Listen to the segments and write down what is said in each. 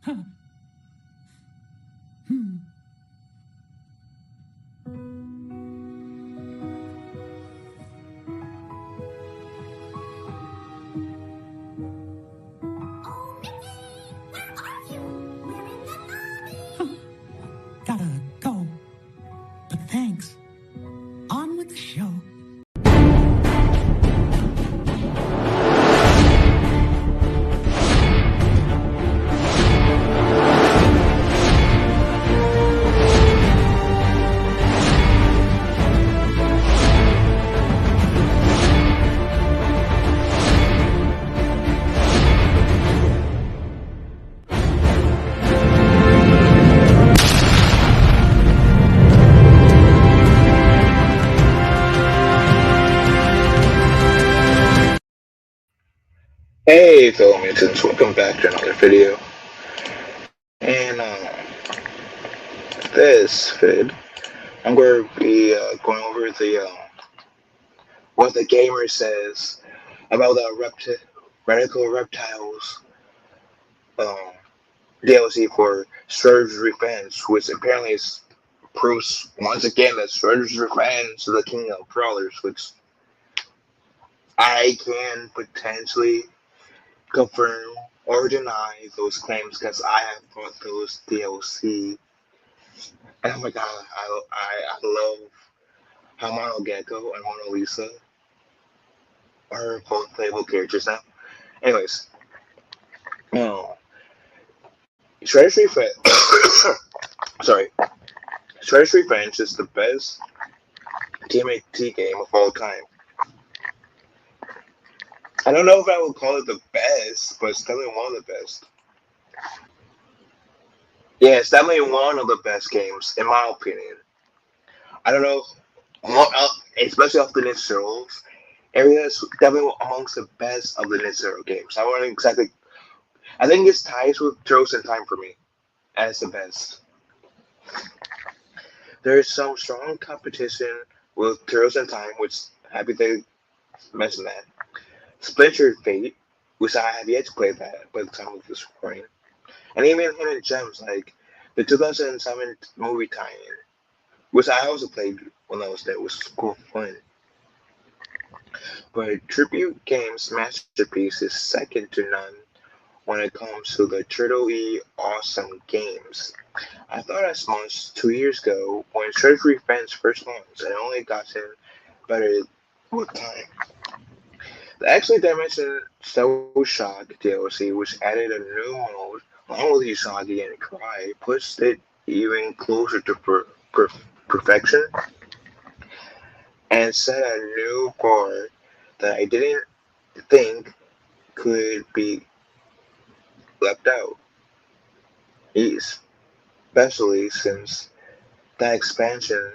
Gotta go. But thanks. On with the show. Hey fellow mutants, welcome back to another video. And this vid, I'm going to be going over the what the gamer says about the Radical Reptiles um, DLC for Shredder's Revenge, which apparently proves once again that Shredder's Revenge is the king of Brawlers, which I can potentially confirm or deny those claims because I have bought those DLC. And oh my god, I love how Mono Gecko and Mona Lisa are both playable characters now. Anyways, no. Shredder's Revenge. Sorry. Shredder's Revenge is the best TMNT game of all time. I don't know if I would call it the best, but it's definitely one of the best. Yeah, it's definitely one of the best games, in my opinion. I don't know, especially off the Ninja Turtles. Area is definitely amongst the best of the Ninja Turtle games. I wouldn't exactly. I think it's ties with Turtles in Time for me as the best. There is some strong competition with Turtles in Time, which happy they mentioned that. Splinter Fate, which I have yet to play that by the time of this recording, and even hidden gems like the 2007 movie tie-in, which I also played when I was there, which was cool fun. But Tribute Games' masterpiece is second to none when it comes to the Turtle-y awesome games. I thought as much 2 years ago when Shredder's Revenge first launched, and only gotten better with time. The Actually Dimension Soul Shock DLC, which added a new mode along with Usagi and Cry, pushed it even closer to perfection and set a new bar that I didn't think could be left out, especially since that expansion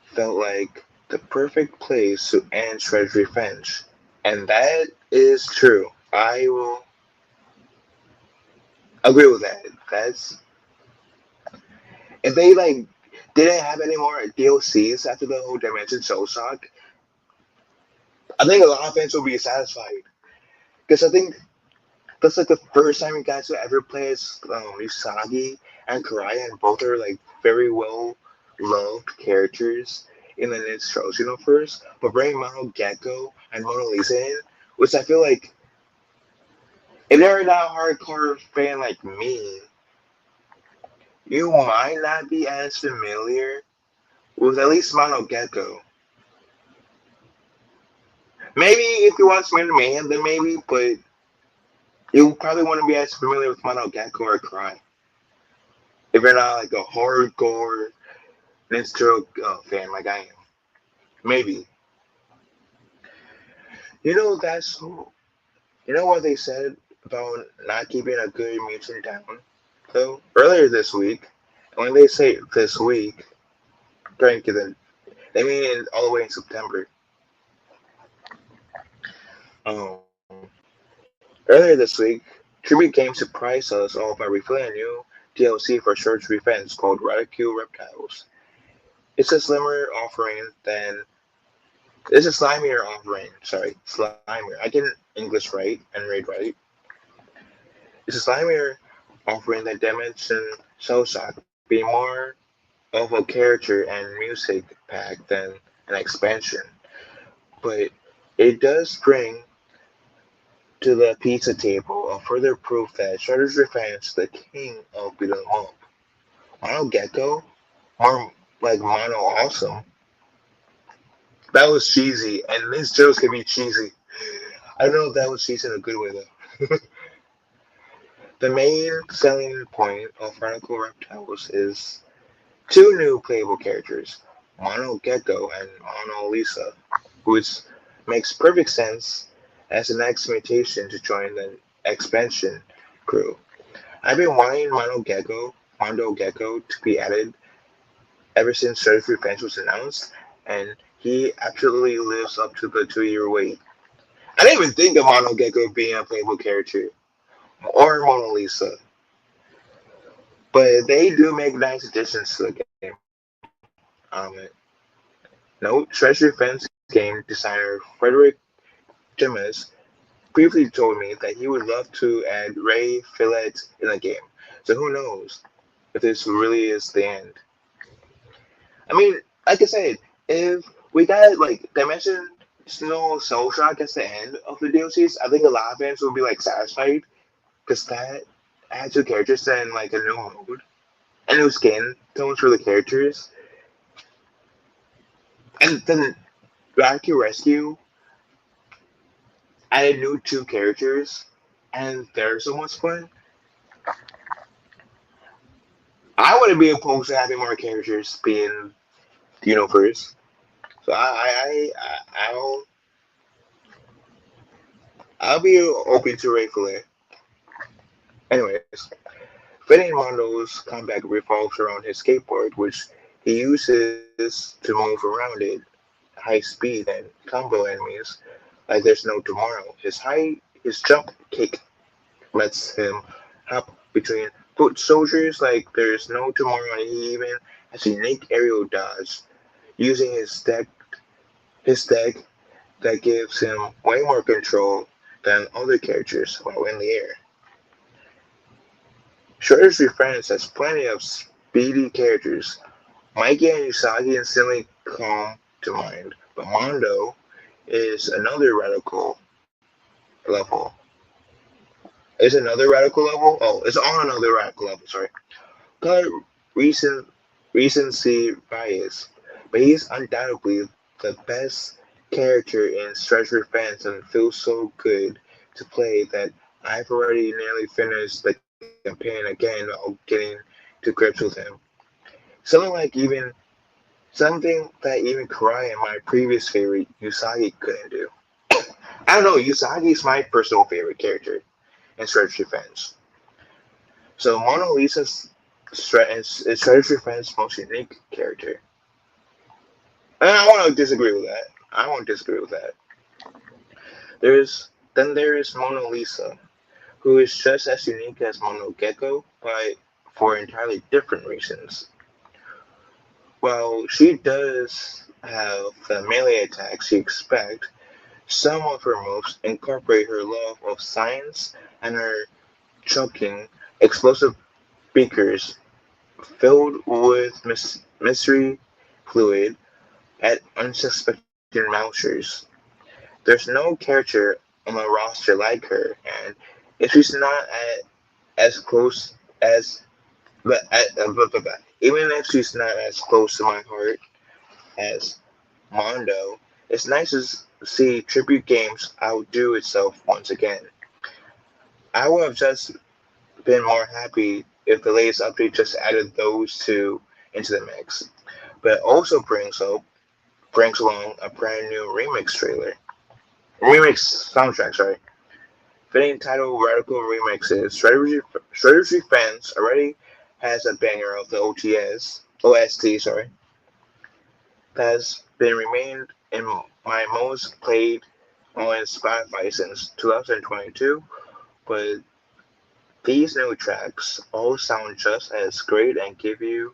felt like the perfect place to end Shredder's Revenge. And that is true. I will agree with that. That's if they didn't have any more DLCs after the whole Dimension Soul Shock, I think a lot of fans will be satisfied. Because I think that's like the first time you guys will ever play as Usagi and Karaya, and both are like very well loved characters in the Ninja Turtles universe. But bringing Mono Gecko and Mona Lisa in, which I feel like if you're not a hardcore fan like me, you might not be as familiar with at least Mono Gecko. Maybe if you watch Man to Man, then maybe, but you probably wouldn't be as familiar with Mono Gecko or Cry. If you're not like a hardcore Ninja Turtle fan like I am. Maybe. You know what they said about not keeping a good mutant down? So earlier this week, when they say this week, they mean it all the way in September. Um, Earlier this week, Tribute Games surprised us all by revealing a new DLC for Shredder's Revenge called Radical Reptiles. It's a slimier offering. Sorry, slimier. I get English right and read right. It's a slimier offering the Dimension Soulshock be more of a character and music pack than an expansion. But it does bring to the pizza table a further proof that Shredder's Revenge is the king of beat 'em up. Mono Gecko, more like Mono Awesome. That was cheesy, and these jokes can be cheesy. I don't know if that was cheesy in a good way though. The main selling point of Radical Reptiles is two new playable characters, Mono Gecko and Mono Lisa, which makes perfect sense as the next mutation to join the expansion crew. I've been wanting Mondo Gecko to be added ever since Shredder's Revenge was announced, and he absolutely lives up to the 2 year wait. I didn't even think of Mono Gecko being a playable character, or Mona Lisa, but they do make nice additions to the game. Note, Shredder's Revenge game designer Frederick Jimenez briefly told me that he would love to add Ray Fillet in the game. So who knows if this really is the end. I mean, like I said, if we got like Dimension Snow Soul Shock as the end of the DLCs, I think a lot of fans will be like satisfied because that adds two characters and like a new mode, a new skin tones for the characters, and then Radical Rescue added new two characters, and they're so much fun. I wouldn't be opposed to having more characters being the universe. So I'll be open to Ray Fillet. Anyways, Fitting Mondo's comeback revolves around his skateboard, which he uses to move around it high speed and combo enemies like there's no tomorrow. His jump kick lets him hop between foot soldiers like there's no tomorrow, and he even has a unique aerial dodge using his deck that gives him way more control than other characters while in the air. Shredder's Revenge has plenty of speedy characters. Mikey and Usagi instantly come to mind, but Mondo is another radical level. Is another radical level? Oh, it's on another radical level, sorry. Got recent recency bias, but he's undoubtedly the best character in Shredder's Revenge and feels so good to play that I've already nearly finished the campaign again while getting to grips with him. Something like even something that even Karai and my previous favorite Usagi couldn't do. I don't know, Usagi is my personal favorite character in Shredder's Revenge. So Mona Lisa's is Shredder's Revenge most unique character. And I want to disagree with that. I won't disagree with that. There is Mona Lisa, who is just as unique as Mono Gecko, but for entirely different reasons. While she does have the melee attacks you expect, some of her moves incorporate her love of science and her choking explosive beakers filled with mystery fluid at unsuspecting mousers. There's no character on the roster like her, and if she's not as close as but even if she's not as close to my heart as Mondo, it's nice to see tribute games outdo itself once again. I would have just been more happy if the latest update just added those two into the mix, but it also brings along a brand new remix soundtrack. Sorry, fitting title Radical Remixes. Shredder's Revenge already has a banger of the OST. Sorry, that has been remained in my most played on Spotify since 2022, but these new tracks all sound just as great and give you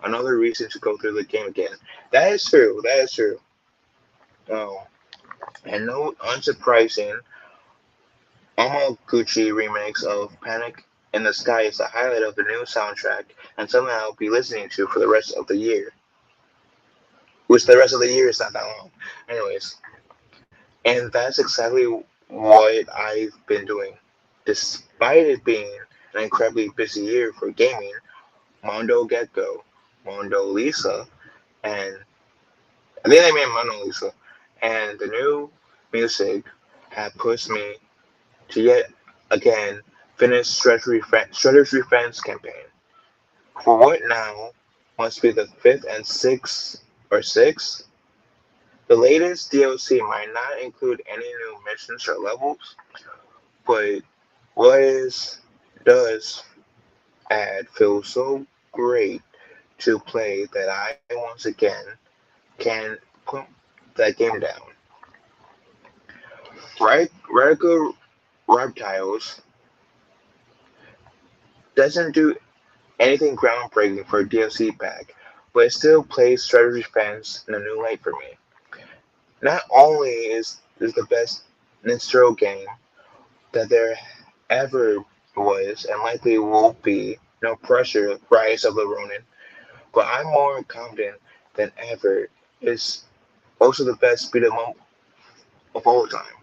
another reason to go through the game again. That is true. That is true. Oh, and no unsurprising, Amaguchi remix of Panic in the Sky is the highlight of the new soundtrack, and something I'll be listening to for the rest of the year. Which the rest of the year is not that long. Anyways, and that's exactly what I've been doing. Despite it being an incredibly busy year for gaming, Mondo Gecko, Mondo Lisa, and I think they mean Mondo Lisa, and the new music have pushed me to yet again finish Shredder's Revenge campaign. For what now must be the fifth and sixth. The latest DLC might not include any new missions or levels, but what is does add feels so great to play that I once again can put that game down. Radical Reptiles doesn't do anything groundbreaking for a DLC pack, but it still plays strategy fans in a new light for me. Not only is the best Ninja game that there ever was and likely will be, no pressure, Rise of the Ronin, but I'm more confident than ever it's also the best beat 'em up of all time.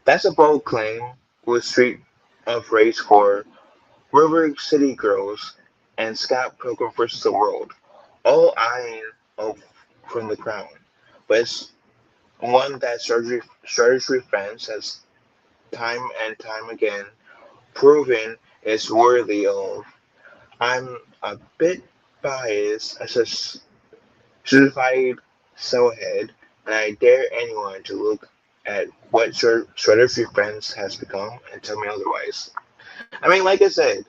That's a bold claim with Street of Rage 4, River City Girls, and Scott Pilgrim vs. the World, all eyeing up from the crown. But it's one that Surgery fans has time and time again proven is worthy of. I'm a bit biased as a certified cellhead, and I dare anyone to look at what Shredder's Friends has become and tell me otherwise. I mean, like I said,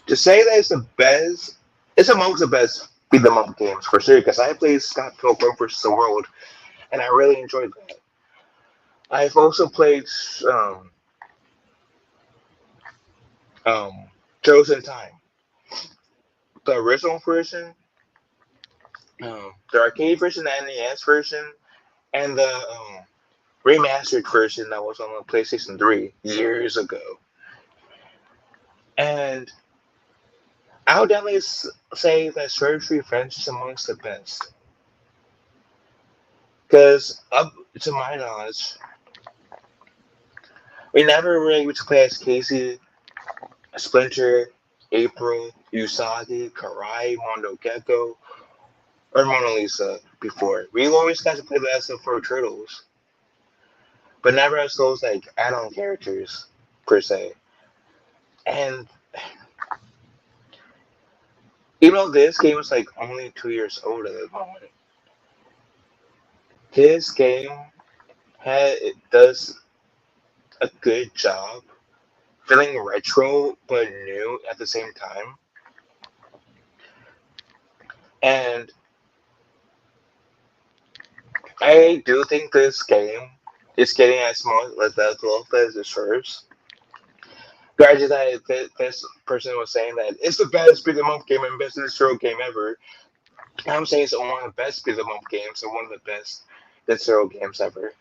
to say that it's the best, it's amongst the best beat 'em up games for sure. Because I played Scott Pilgrim vs. the World, and I really enjoyed that. I've also played um, um, Chosen Time, the original version, the arcade version, the NES version, and the remastered version that was on the PlayStation 3 years ago. And I would definitely say that Surgery French is amongst the best. Because, up to my knowledge, we never really got to play as Casey, Splinter, April, Usagi, Karai, Mondo Gecko, or Mona Lisa before. We always got to play the SF4 Turtles, but never as those like add-on characters per se. And even though this game is like only 2 years old at the moment, his game it does a good job feeling retro but new at the same time. And I do think this game is getting as much as love as it deserves. Granted that this person was saying that it's the best beat 'em up game and best Nintendo game ever. I'm saying it's one of the best beat 'em up games and one of the best Nintendo games ever.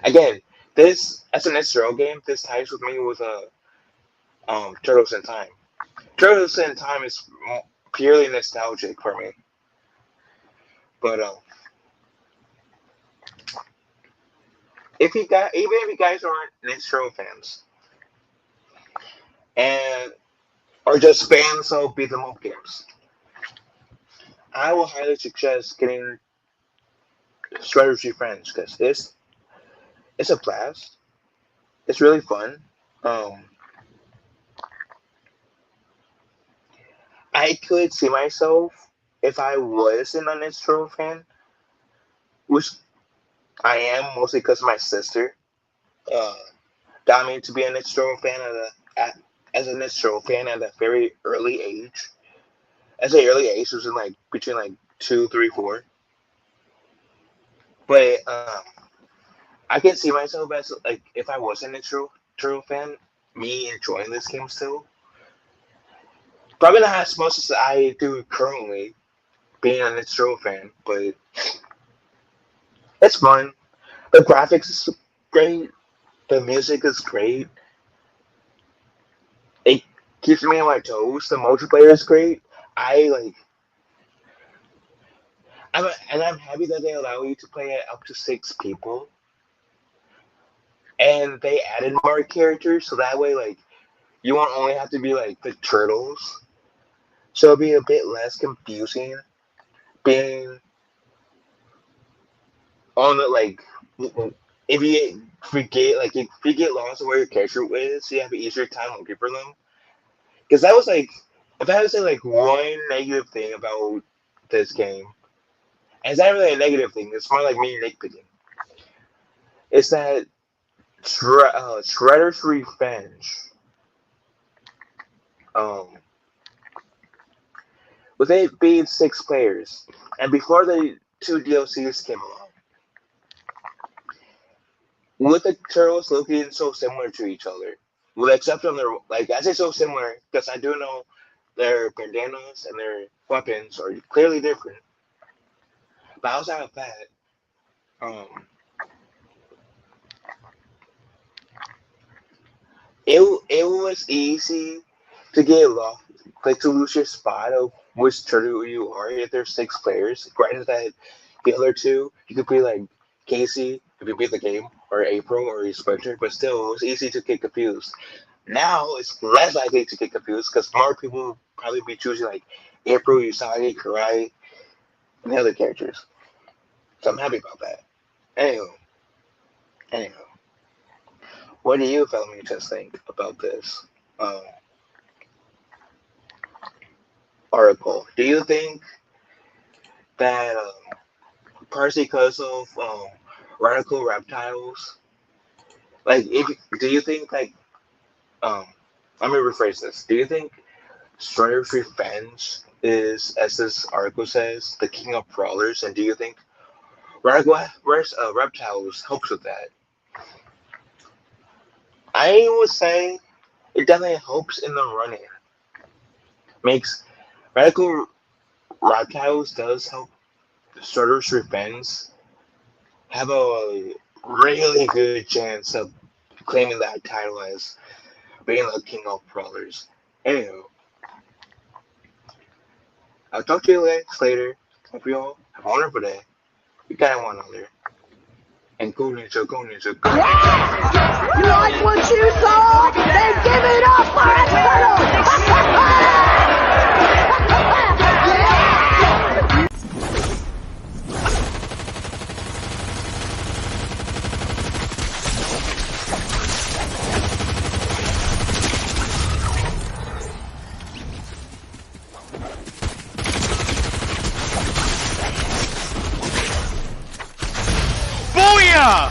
Again, this as a Nintendo game, this ties with me with Turtles in Time. Turtles in Time is purely nostalgic for me. But if you got even if you guys aren't Nintendo fans and or just fans of beat 'em up games, I will highly suggest getting Strategy Friends because it's a blast. It's really fun. Um, I could see myself if I was an Nintendo fan, which I am mostly because of my sister. Uh, got me to be a Nintendo fan as a Nintendo fan at a very early age. As an early age, was in like between like 2, 3, 4. But I can see myself as like if I wasn't a true fan, me enjoying this game still. Probably not as much as I do currently, being a Nintendo fan, but it's fun. The graphics is great. The music is great. keeps me on my toes. The multiplayer is great. I like. I'm happy that they allow you to play it up to 6 people, and they added more characters, so that way like you won't only have to be like the turtles, so it'll be a bit less confusing being on the like if you get lost of where your character is, you have an easier time looking for them. Because that was like, if I had to say like one negative thing about this game, and it's not really a negative thing, it's more like me nitpicking. It's that Shredder's Revenge, um, with it being 6 players, and before the 2 DLCs came along, with the turtles looking so similar to each other, with the exception of their, like, I say so similar because I do know their bandanas and their weapons are clearly different. But outside of that, um, it was easy to get lost, like to lose your spot of which turtle you are if there's 6 players. Granted that the other 2, you could be like Casey if you beat the game, or April, or Spectre, but still it was easy to get confused. Now it's less likely to get confused because more people will probably be choosing like April, Usagi, Karai, and the other characters. So I'm happy about that. Anywho, what do you fellow just think about this article? Do you think that partially because of Radical Reptiles, like do you think like let me rephrase this. Do you think Shredder's Revenge is, as this article says, the king of brawlers, and do you think Radical Reptiles helps with that? I would say it definitely helps in the running. Makes Radical Reptiles does help Shredder's Revenge have a really good chance of claiming that title as being the king of brawlers. Anywho, I'll talk to you guys later. Hope you all have a wonderful day. We got one on there. And go ninja, go ninja, go. Yeah! You like what you saw? Then give it up for a turtle! Booyah!